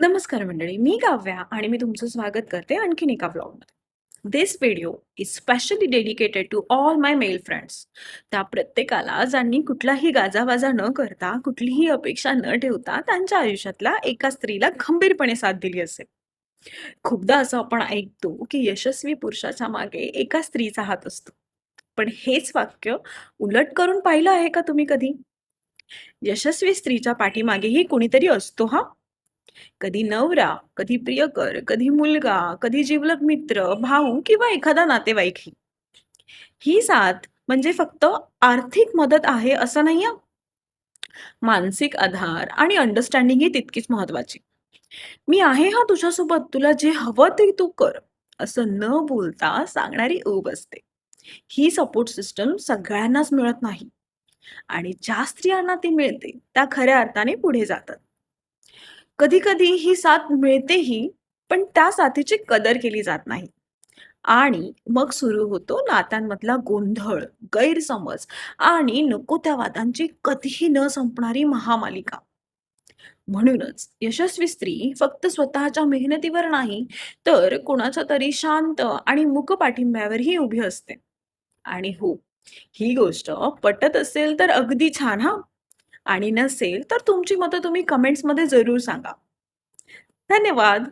नमस्कार मंडळी, मी काव्या आणि मी तुमचं स्वागत करते आणखीन एका व्लॉगमध्ये. This video is specially dedicated to all my male friends. त्या प्रत्येकाला ज्यांनी कुठलाही गाजावाजा न करता, कुठलीही अपेक्षा न ठेवता त्यांच्या आयुष्यातल्या एका स्त्रीला खंबीरपणे साथ दिली असेल. खूपदा असं आपण ऐकतो की यशस्वी पुरुषाच्या मागे एका स्त्रीचा हात असतो. पण हेच वाक्य उलट करून पाहिलं आहे का तुम्ही कधी? यशस्वी स्त्रीच्या पाठीमागेही कोणीतरी असतो हा. कधी नवरा, कधी प्रियकर, कधी मुलगा, कधी जिवलग मित्र, भाऊ किंवा एखादा नातेवाईकही. ही साथ म्हणजे फक्त आर्थिक मदत आहे असं नाही हं. मानसिक आधार आणि अंडरस्टँडिंग ही तितकीच महत्वाची. मी आहे हा तुझ्यासोबत, तुला जे हवं ते तू कर, असं न बोलता सांगणारी ऊब असते. ही सपोर्ट सिस्टम सगळ्यांनाच मिळत नाही आणि ज्या स्त्रियांना ती मिळते त्या खऱ्या अर्थाने पुढे जातात. कधी-कधी ही साथ मिळतेही, पण त्या साथीची कदर केली जात नाही. आणि मग सुरू होतो नात्यांमधला गोंधळ, गैरसमज आणि नको त्या वादांची कधीही न संपणारी महामालिका. म्हणूनच यशस्वी स्त्री फक्त स्वतःच्या मेहनतीवर नाही, तर कुणाच्या तरी शांत आणि मूक पाठिंब्यावरही उभी असते. आणि हो, ही गोष्ट पटत असेल तर अगदी छान हां. आणि नसेल तर तुमची मतं तुम्ही कमेंट्समध्ये जरूर सांगा. धन्यवाद.